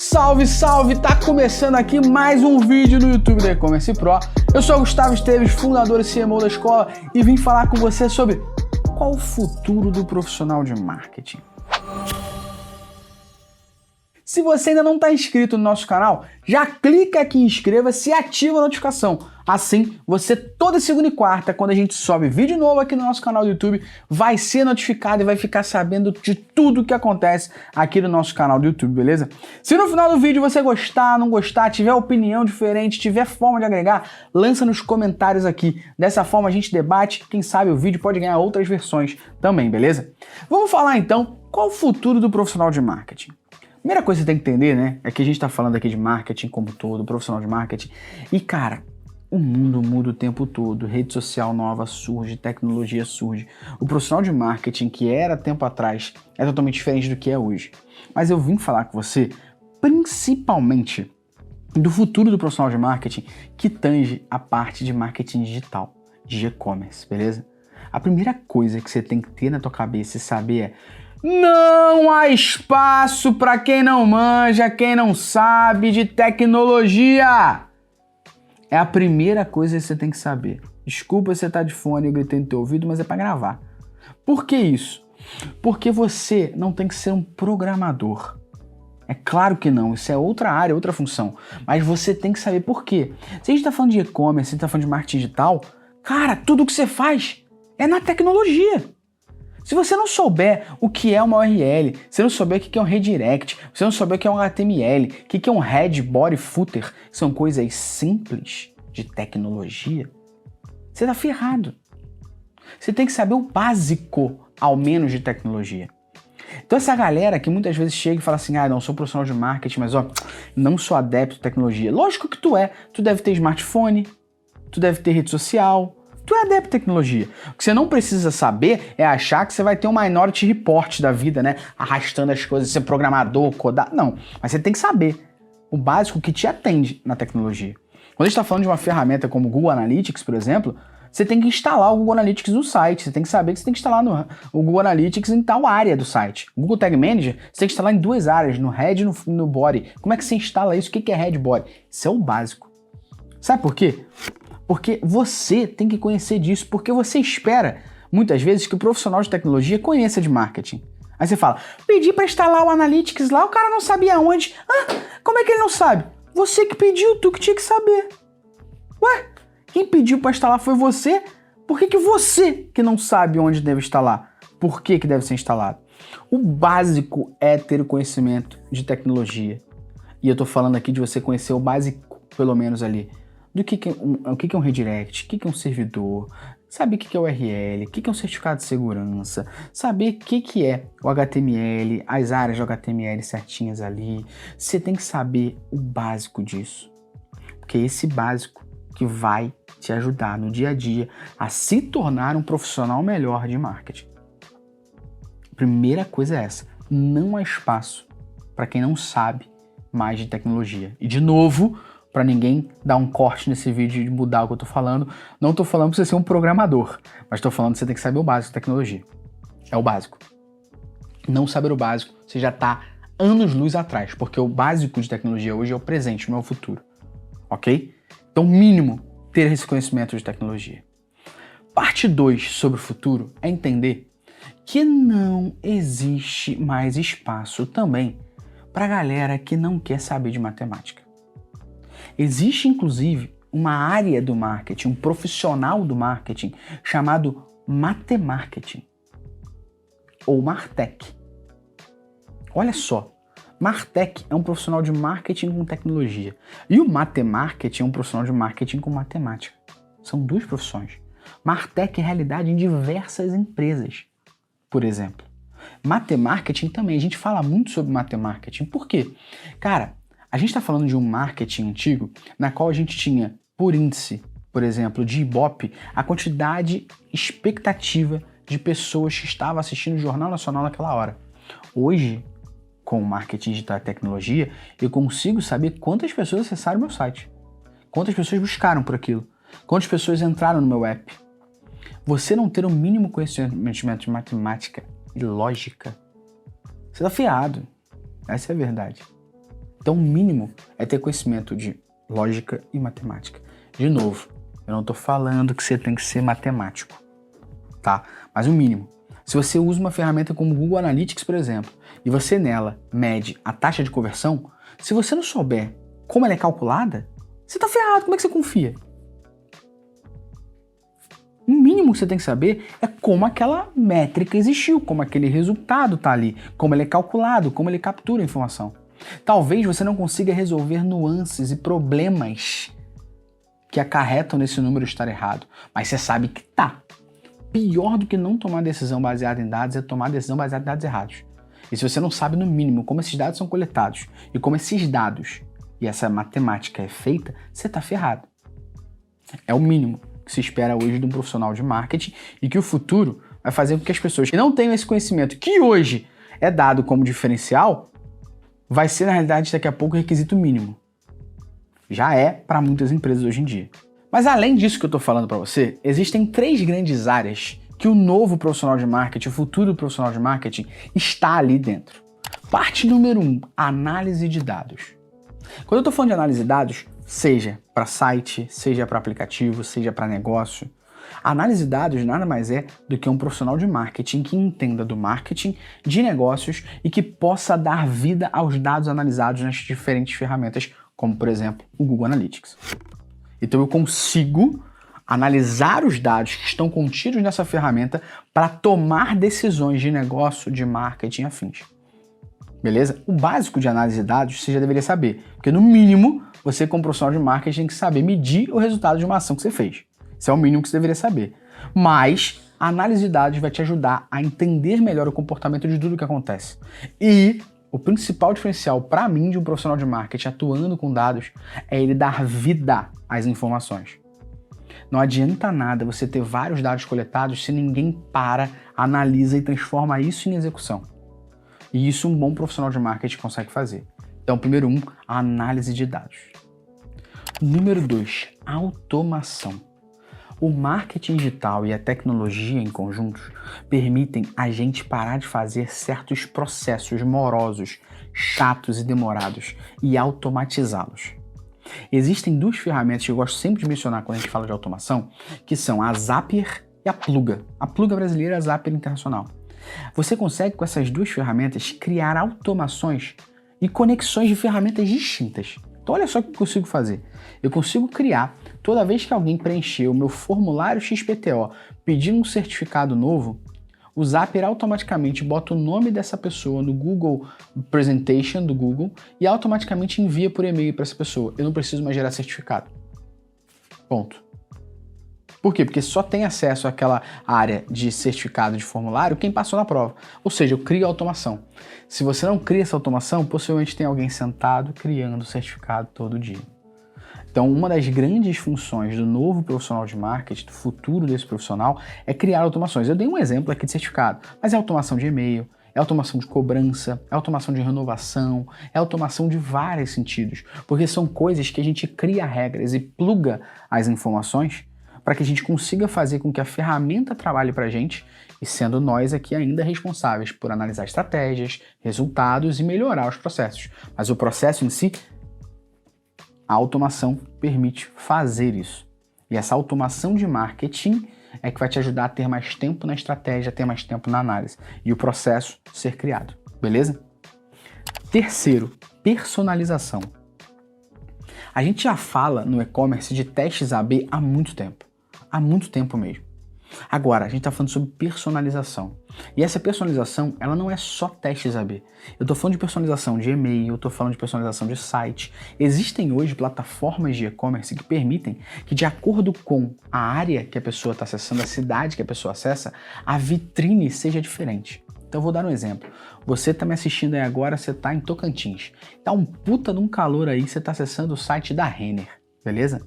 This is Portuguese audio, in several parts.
Salve, salve! Tá começando aqui mais um vídeo no YouTube da E-Commerce Pro. Eu sou o Gustavo Esteves, fundador e CMO da escola, e vim falar com você sobre qual o futuro do profissional de marketing. Se você ainda não está inscrito no nosso canal, já clica aqui em inscreva-se e ativa a notificação. Assim, você toda segunda e quarta, quando a gente sobe vídeo novo aqui no nosso canal do YouTube, vai ser notificado e vai ficar sabendo de tudo que acontece aqui no nosso canal do YouTube, beleza? Se no final do vídeo você gostar, não gostar, tiver opinião diferente, tiver forma de agregar, lança nos comentários aqui. Dessa forma a gente debate, quem sabe o vídeo pode ganhar outras versões também, beleza? Vamos falar então, qual o futuro do profissional de marketing? Primeira coisa que você tem que entender, né, é que a gente tá falando aqui de marketing como todo, profissional de marketing, e cara, o mundo muda o tempo todo, rede social nova surge, tecnologia surge. O profissional de marketing que era tempo atrás é totalmente diferente do que é hoje. Mas eu vim falar com você, principalmente, do futuro do profissional de marketing que tange a parte de marketing digital, de e-commerce, beleza? A primeira coisa que você tem que ter na tua cabeça e saber é: não há espaço para quem não manja, quem não sabe de tecnologia. É a primeira coisa que você tem que saber. Desculpa se você tá de fone, eu gritei no teu ouvido, mas é para gravar. Por que isso? Porque você não tem que ser um programador. É claro que não, isso é outra área, outra função. Mas você tem que saber por quê. Se a gente tá falando de e-commerce, se a gente tá falando de marketing digital, cara, tudo que você faz é na tecnologia. Se você não souber o que é uma URL, se não souber o que é um redirect, se você não souber o que é um HTML, o que é um head, body, footer, são coisas simples de tecnologia, você tá ferrado. Você tem que saber o básico, ao menos, de tecnologia. Então essa galera que muitas vezes chega e fala assim: não sou profissional de marketing, mas não sou adepto de tecnologia. Lógico que tu é. Tu deve ter smartphone, tu deve ter rede social, tu é adepto de tecnologia. O que você não precisa saber é achar que você vai ter um Minority Report da vida, né? Arrastando as coisas, ser programador, codar. Não. Mas você tem que saber o básico que te atende na tecnologia. Quando a gente está falando de uma ferramenta como o Google Analytics, por exemplo, você tem que instalar o Google Analytics no site. Você tem que saber que você tem que instalar o Google Analytics em tal área do site. O Google Tag Manager, você tem que instalar em duas áreas, no head e no body. Como é que você instala isso? O que é head e body? Isso é o básico. Sabe por quê? Porque você tem que conhecer disso, porque você espera, muitas vezes, que o profissional de tecnologia conheça de marketing. Aí você fala: pedi para instalar o Analytics lá, o cara não sabia onde. Como é que ele não sabe? Você que pediu, tu que tinha que saber. Ué, quem pediu para instalar foi você? Por que você que não sabe onde deve instalar? Por que deve ser instalado? O básico é ter o conhecimento de tecnologia. E eu tô falando aqui de você conhecer o básico, pelo menos ali, do que é um redirect, o que é um servidor, saber o que é o URL, o que é um certificado de segurança, saber o que é o HTML, as áreas de HTML certinhas ali. Você tem que saber o básico disso, porque é esse básico que vai te ajudar no dia a dia a se tornar um profissional melhor de marketing. A primeira coisa é essa: não há espaço para quem não sabe mais de tecnologia. E de novo, para ninguém dar um corte nesse vídeo e mudar o que eu tô falando, não tô falando pra você ser um programador, mas tô falando que você tem que saber o básico de tecnologia. É o básico. Não saber o básico, você já tá anos-luz atrás, porque o básico de tecnologia hoje é o presente, não é o futuro. Ok? Então, mínimo, ter esse conhecimento de tecnologia. Parte 2 sobre o futuro é entender que não existe mais espaço também pra galera que não quer saber de matemática. Existe, inclusive, uma área do marketing, um profissional do marketing chamado Matemarketing, ou Martech. Olha só, Martech é um profissional de marketing com tecnologia e o Matemarketing é um profissional de marketing com matemática. São duas profissões. Martech é realidade em diversas empresas, por exemplo. Matemarketing também, a gente fala muito sobre Matemarketing. Por quê? Cara, a gente está falando de um marketing antigo na qual a gente tinha, por índice, por exemplo, de Ibope, a quantidade expectativa de pessoas que estavam assistindo o Jornal Nacional naquela hora. Hoje, com o marketing digital e tecnologia, eu consigo saber quantas pessoas acessaram o meu site, quantas pessoas buscaram por aquilo, quantas pessoas entraram no meu app. Você não ter o mínimo conhecimento de matemática e lógica, você está ferrado. Essa é a verdade. Então, o mínimo é ter conhecimento de lógica e matemática. De novo, eu não estou falando que você tem que ser matemático, tá? Mas o mínimo. Se você usa uma ferramenta como o Google Analytics, por exemplo, e você nela mede a taxa de conversão, se você não souber como ela é calculada, você está ferrado. Como é que você confia? O mínimo que você tem que saber é como aquela métrica existiu, como aquele resultado está ali, como ele é calculado, como ele captura a informação. Talvez você não consiga resolver nuances e problemas que acarretam nesse número estar errado, mas você sabe que tá. Pior do que não tomar decisão baseada em dados é tomar decisão baseada em dados errados. E se você não sabe no mínimo como esses dados são coletados e como esses dados e essa matemática é feita, você tá ferrado. É o mínimo que se espera hoje de um profissional de marketing e que o futuro vai fazer com que as pessoas que não tenham esse conhecimento, que hoje é dado como diferencial, vai ser na realidade daqui a pouco o requisito mínimo. Já é para muitas empresas hoje em dia. Mas além disso que eu estou falando para você, existem 3 grandes áreas que o novo profissional de marketing, o futuro profissional de marketing está ali dentro. Parte número 1, análise de dados. Quando eu estou falando de análise de dados, seja para site, seja para aplicativo, seja para negócio, a análise de dados nada mais é do que um profissional de marketing que entenda do marketing, de negócios e que possa dar vida aos dados analisados nas diferentes ferramentas, como por exemplo o Google Analytics. Então eu consigo analisar os dados que estão contidos nessa ferramenta para tomar decisões de negócio, de marketing afins. Beleza? O básico de análise de dados você já deveria saber, porque no mínimo você como profissional de marketing tem que saber medir o resultado de uma ação que você fez. Isso é o mínimo que você deveria saber. Mas a análise de dados vai te ajudar a entender melhor o comportamento de tudo o que acontece. E o principal diferencial para mim de um profissional de marketing atuando com dados é ele dar vida às informações. Não adianta nada você ter vários dados coletados se ninguém para, analisa e transforma isso em execução. E isso um bom profissional de marketing consegue fazer. Então, número 1, a análise de dados. Número 2, automação. O marketing digital e a tecnologia em conjunto permitem a gente parar de fazer certos processos morosos, chatos e demorados e automatizá-los. Existem 2 ferramentas que eu gosto sempre de mencionar quando a gente fala de automação, que são a Zapier e a Pluga. A Pluga brasileira e a Zapier internacional. Você consegue com essas 2 ferramentas criar automações e conexões de ferramentas distintas. Então olha só o que eu consigo fazer. Eu consigo criar, toda vez que alguém preencher o meu formulário XPTO pedindo um certificado novo, o Zapier automaticamente bota o nome dessa pessoa no Google Presentation do Google e automaticamente envia por e-mail para essa pessoa. Eu não preciso mais gerar certificado. Ponto. Por quê? Porque só tem acesso àquela área de certificado de formulário quem passou na prova. Ou seja, eu crio automação. Se você não cria essa automação, possivelmente tem alguém sentado criando o certificado todo dia. Então, uma das grandes funções do novo profissional de marketing, do futuro desse profissional, é criar automações. Eu dei um exemplo aqui de certificado, mas é automação de e-mail, é automação de cobrança, é automação de renovação, é automação de vários sentidos, porque são coisas que a gente cria regras e pluga as informações para que a gente consiga fazer com que a ferramenta trabalhe para a gente e sendo nós aqui ainda responsáveis por analisar estratégias, resultados e melhorar os processos. Mas o processo em si, a automação permite fazer isso. E essa automação de marketing é que vai te ajudar a ter mais tempo na estratégia, ter mais tempo na análise e o processo ser criado, beleza? Terceiro, personalização. A gente já fala no e-commerce de testes AB há muito tempo mesmo. Agora, a gente está falando sobre personalização. E essa personalização, ela não é só testes AB. Eu estou falando de personalização de e-mail, eu estou falando de personalização de site. Existem hoje plataformas de e-commerce que permitem que, de acordo com a área que a pessoa está acessando, a cidade que a pessoa acessa, a vitrine seja diferente. Então eu vou dar um exemplo. Você está me assistindo aí agora, você está em Tocantins. Tá um puta de um calor aí, você está acessando o site da Renner, beleza?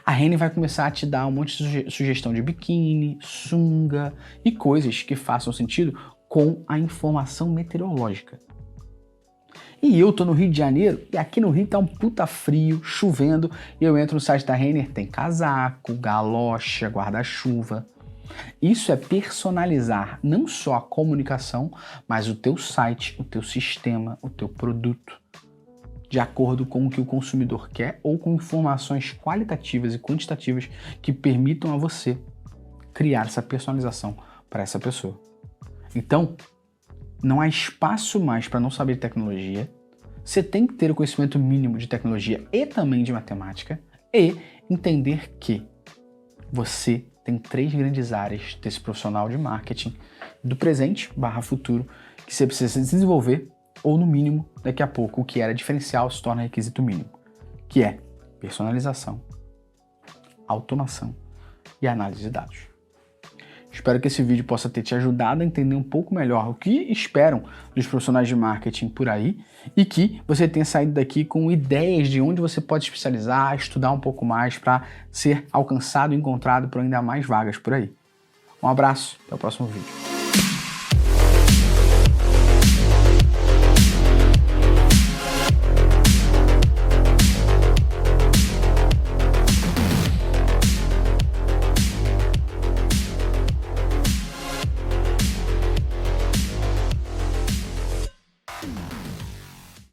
A Renner vai começar a te dar um monte de sugestão de biquíni, sunga e coisas que façam sentido com a informação meteorológica. E eu tô no Rio de Janeiro e aqui no Rio tá um puta frio, chovendo, e eu entro no site da Renner, tem casaco, galocha, guarda-chuva. Isso é personalizar não só a comunicação, mas o teu site, o teu sistema, o teu produto. de acordo com o que o consumidor quer ou com informações qualitativas e quantitativas que permitam a você criar essa personalização para essa pessoa. Então, não há espaço mais para não saber de tecnologia. Você tem que ter o conhecimento mínimo de tecnologia e também de matemática e entender que você tem 3 grandes áreas desse profissional de marketing do presente / futuro que você precisa desenvolver ou, no mínimo, daqui a pouco, o que era diferencial se torna requisito mínimo, que é personalização, automação e análise de dados. Espero que esse vídeo possa ter te ajudado a entender um pouco melhor o que esperam dos profissionais de marketing por aí e que você tenha saído daqui com ideias de onde você pode especializar, estudar um pouco mais para ser alcançado e encontrado por ainda mais vagas por aí. Um abraço, até o próximo vídeo.